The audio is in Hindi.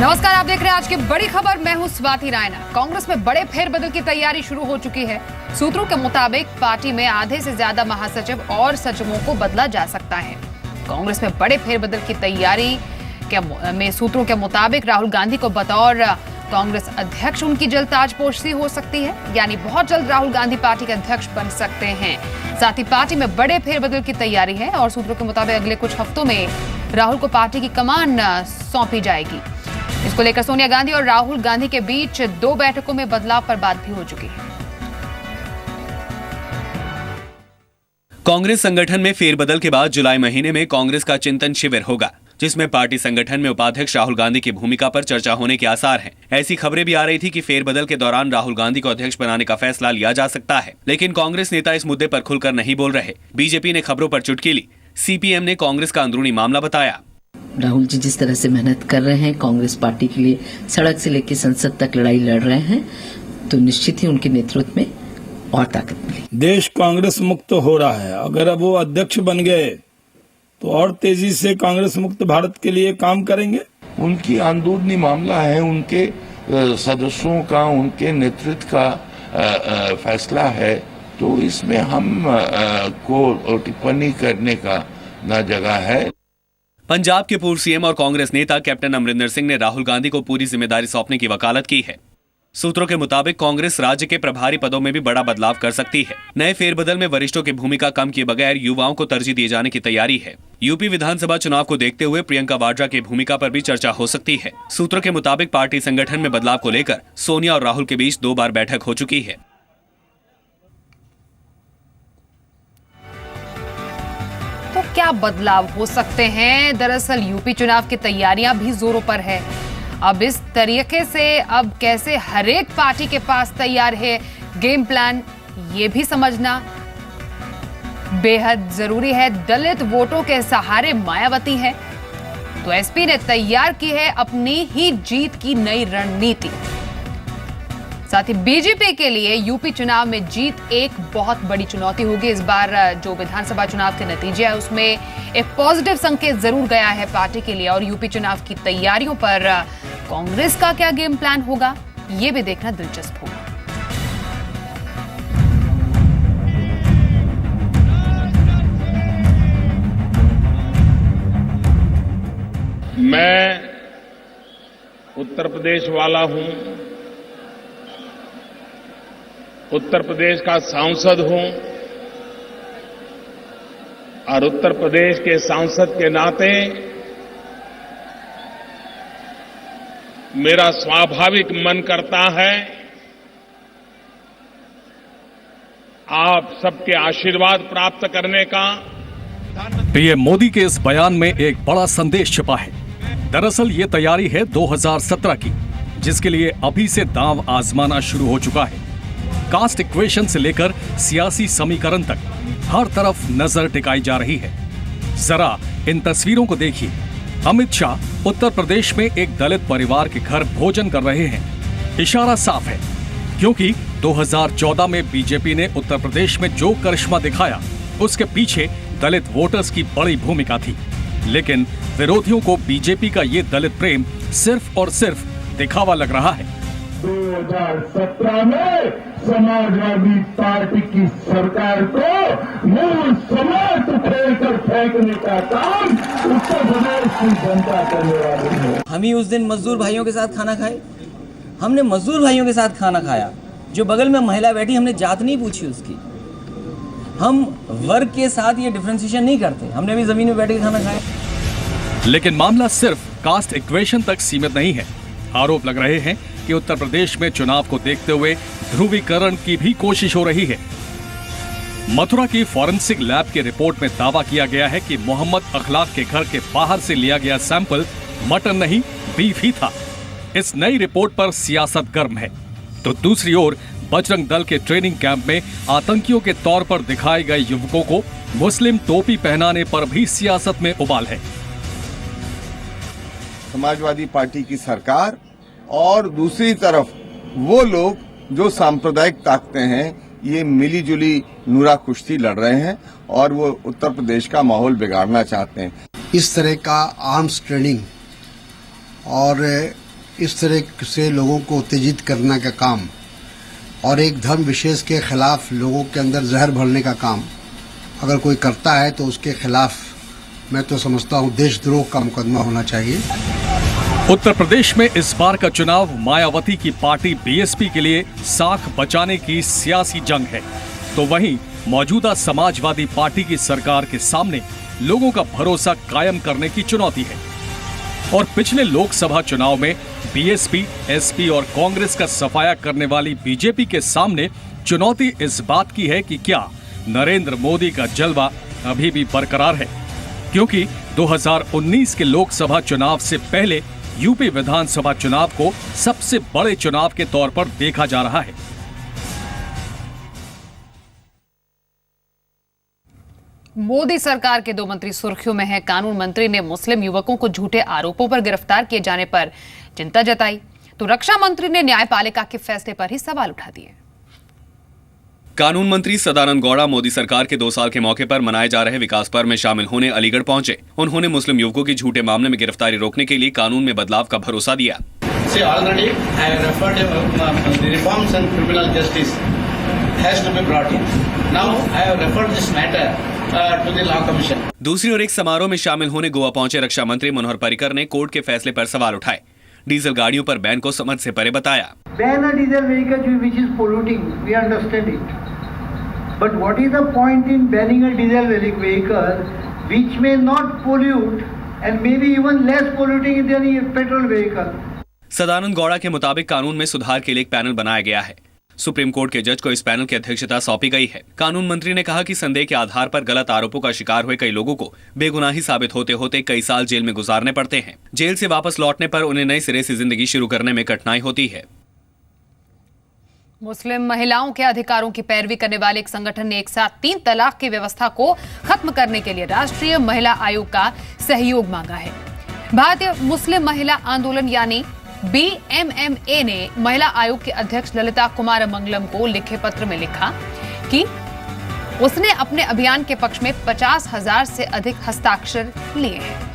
नमस्कार, आप देख रहे हैं आज की बड़ी खबर। मैं हूं स्वाति रायना। कांग्रेस में बड़े फेरबदल की तैयारी शुरू हो चुकी है। सूत्रों के मुताबिक पार्टी में आधे से ज्यादा महासचिव और सचिवों को बदला जा सकता है। कांग्रेस में बड़े फेरबदल की तैयारी में सूत्रों के मुताबिक राहुल गांधी को बतौर कांग्रेस अध्यक्ष उनकी जल्द ताजपोशी हो सकती है, यानी बहुत जल्द राहुल गांधी पार्टी के अध्यक्ष बन सकते हैं। साथ ही पार्टी में बड़े फेरबदल की तैयारी है और सूत्रों के मुताबिक अगले कुछ हफ्तों में राहुल को पार्टी की कमान सौंपी जाएगी। इसको लेकर सोनिया गांधी और राहुल गांधी के बीच 2 बैठकों में बदलाव पर बात भी हो चुकी है। कांग्रेस संगठन में फेरबदल के बाद जुलाई महीने में कांग्रेस का चिंतन शिविर होगा, जिसमें पार्टी संगठन में उपाध्यक्ष राहुल गांधी की भूमिका पर चर्चा होने के आसार हैं। ऐसी खबरें भी आ रही थी कि फेरबदल के दौरान राहुल गांधी को अध्यक्ष बनाने का फैसला लिया जा सकता है, लेकिन कांग्रेस नेता इस मुद्दे पर खुलकर नहीं बोल रहे। बीजेपी ने खबरों पर चुटकी ली। सीपीएम ने कांग्रेस का अंदरूनी मामला बताया। राहुल जी जिस तरह से मेहनत कर रहे हैं, कांग्रेस पार्टी के लिए सड़क से लेकर संसद तक लड़ाई लड़ रहे हैं, तो निश्चित ही उनके नेतृत्व में और ताकत मिली। देश कांग्रेस मुक्त हो रहा है। अगर अब वो अध्यक्ष बन गए तो और तेजी से कांग्रेस मुक्त भारत के लिए काम करेंगे। उनकी अंदरूनी मामला है, उनके सदस्यों का, उनके नेतृत्व का फैसला है, तो इसमें हम को टिप्पणी करने का न जगह है। पंजाब के पूर्व सीएम और कांग्रेस नेता कैप्टन अमरिंदर सिंह ने राहुल गांधी को पूरी जिम्मेदारी सौंपने की वकालत की है। सूत्रों के मुताबिक कांग्रेस राज्य के प्रभारी पदों में भी बड़ा बदलाव कर सकती है। नए फेरबदल में वरिष्ठों की भूमिका कम किए बगैर युवाओं को तरजीह दिए जाने की तैयारी है। यूपी विधानसभा चुनाव को देखते हुए प्रियंका वाड्रा की भूमिका पर भी चर्चा हो सकती है। सूत्रों के मुताबिक पार्टी संगठन में बदलाव को लेकर सोनिया और राहुल के बीच 2 बार बैठक हो चुकी है। तो क्या बदलाव हो सकते हैं? दरअसल यूपी चुनाव की तैयारियां भी जोरों पर है। अब इस तरीके से अब कैसे हर एक पार्टी के पास तैयार है गेम प्लान, ये भी समझना बेहद जरूरी है। दलित वोटों के सहारे मायावती है, तो एसपी ने तैयार की है अपनी ही जीत की नई रणनीति। साथ ही बीजेपी के लिए यूपी चुनाव में जीत एक बहुत बड़ी चुनौती होगी। इस बार जो विधानसभा चुनाव के नतीजे है उसमें एक पॉजिटिव संकेत जरूर गया है पार्टी के लिए, और यूपी चुनाव की तैयारियों पर कांग्रेस का क्या गेम प्लान होगा, ये भी देखना दिलचस्प होगा। मैं उत्तर प्रदेश वाला हूं, उत्तर प्रदेश का सांसद हूं, और उत्तर प्रदेश के सांसद के नाते मेरा स्वाभाविक मन करता है आप सबके आशीर्वाद प्राप्त करने का। पीएम मोदी के इस बयान में एक बड़ा संदेश छिपा है। दरअसल ये तैयारी है 2017 की, जिसके लिए अभी से दांव आजमाना शुरू हो चुका है। कास्ट इक्वेशन से लेकर सियासी समीकरण तक हर तरफ नजर टिकाई जा रही है। जरा इन तस्वीरों को देखिए। अमित शाह उत्तर प्रदेश में एक दलित परिवार के घर भोजन कर रहे हैं। इशारा साफ है, क्योंकि 2014 में बीजेपी ने उत्तर प्रदेश में जो करिश्मा दिखाया उसके पीछे दलित वोटर्स की बड़ी भूमिका थी। लेकिन विरोधियों को बीजेपी का ये दलित प्रेम सिर्फ और सिर्फ दिखावा लग रहा है। 2017 में समाजवादी पार्टी की सरकार को मूल समाज उखेड़कर फेंकने का काम उत्तर प्रदेश की जनता करने वाली है। हम ही उस दिन मजदूर भाइयों के साथ खाना खाए। हमने मजदूर भाइयों के साथ खाना खाया। जो बगल में महिला बैठी, हमने जात नहीं पूछी उसकी। हम वर्ग के साथ ये डिफरेंशिएशन नहीं करते। हमने भी जमीन में बैठ के खाना खाया। लेकिन मामला सिर्फ कास्ट इक्वेशन तक सीमित नहीं है। आरोप लग रहे हैं कि उत्तर प्रदेश में चुनाव को देखते हुए ध्रुवीकरण की भी कोशिश हो रही है। मथुरा की फॉरेंसिक लैब की रिपोर्ट में दावा किया गया है कि मोहम्मद अखलाक के घर के बाहर से लिया गया सैंपल मटन नहीं, बीफ ही था। इस नई रिपोर्ट पर सियासत गर्म है, तो दूसरी ओर बजरंग दल के ट्रेनिंग कैंप में आतंकियों के तौर पर दिखाए गए युवकों को मुस्लिम टोपी पहनाने पर भी सियासत में उबाल है। समाजवादी पार्टी की सरकार और दूसरी तरफ वो लोग जो सांप्रदायिक ताकतें हैं, ये मिलीजुली नूरा कुश्ती लड़ रहे हैं और वो उत्तर प्रदेश का माहौल बिगाड़ना चाहते हैं। इस तरह का आर्म्स ट्रेनिंग और इस तरह से लोगों को उत्तेजित करने का काम और एक धर्म विशेष के खिलाफ लोगों के अंदर जहर भरने का काम अगर कोई करता है तो उसके खिलाफ मैं तो समझता हूं देशद्रोह का मुकदमा होना चाहिए। उत्तर प्रदेश में इस बार का चुनाव मायावती की पार्टी बीएसपी के लिए साख बचाने की सियासी जंग है, तो वहीं मौजूदा समाजवादी पार्टी की सरकार के सामने लोगों का भरोसा कायम करने की चुनौती है। और पिछले लोकसभा चुनाव में बीएसपी, एसपी और कांग्रेस का सफाया करने वाली बीजेपी के सामने चुनौती इस बात की है कि क्या नरेंद्र मोदी का जलवा अभी भी बरकरार है, क्योंकि 2019 के लोकसभा चुनाव से पहले यूपी विधानसभा चुनाव को सबसे बड़े चुनाव के तौर पर देखा जा रहा है। मोदी सरकार के 2 मंत्री सुर्खियों में हैं। कानून मंत्री ने मुस्लिम युवकों को झूठे आरोपों पर गिरफ्तार किए जाने पर चिंता जताई, तो रक्षा मंत्री ने न्यायपालिका के फैसले पर ही सवाल उठा दिए। कानून मंत्री सदानंद गौड़ा मोदी सरकार के 2 साल के मौके पर मनाए जा रहे विकास पर्व में शामिल होने अलीगढ़ पहुंचे। उन्होंने मुस्लिम युवकों की झूठे मामले में गिरफ्तारी रोकने के लिए कानून में बदलाव का भरोसा दिया। दूसरी ओर एक समारोह में शामिल होने गोवा पहुंचे रक्षा मंत्री मनोहर पर्रिकर ने कोर्ट के फैसले पर सवाल उठाए। डीजल गाड़ियों पर बैन को समझ से परे बताया। Ban a diesel vehicle which is polluting, we understand it. But what is the point in banning a diesel vehicle which may not pollute and maybe even less polluting than a petrol vehicle? Sadananda Gowda के मुताबिक कानून में सुधार के लिए एक पैनल बनाया गया है। सुप्रीम कोर्ट के जज को इस पैनल की अध्यक्षता सौंपी गई है। कानून मंत्री ने कहा कि संदेह के आधार पर गलत आरोपों का शिकार हुए कई लोगों को बेगुनाही साबित होते होते कई साल जेल में गुजारने पड़ते हैं। जेल से वापस लौटने पर उन्हें नए सिरे से जिंदगी शुरू करने में कठिनाई होती है। मुस्लिम महिलाओं के अधिकारों की पैरवी करने वाले एक संगठन ने एक साथ 3 तलाक की व्यवस्था को खत्म करने के लिए राष्ट्रीय महिला आयोग का सहयोग मांगा है। भारतीय मुस्लिम महिला आंदोलन यानी BMMA ने महिला आयोग के अध्यक्ष ललिता कुमार मंगलम को लिखे पत्र में लिखा कि उसने अपने अभियान के पक्ष में 50,000 से अधिक हस्ताक्षर लिए हैं।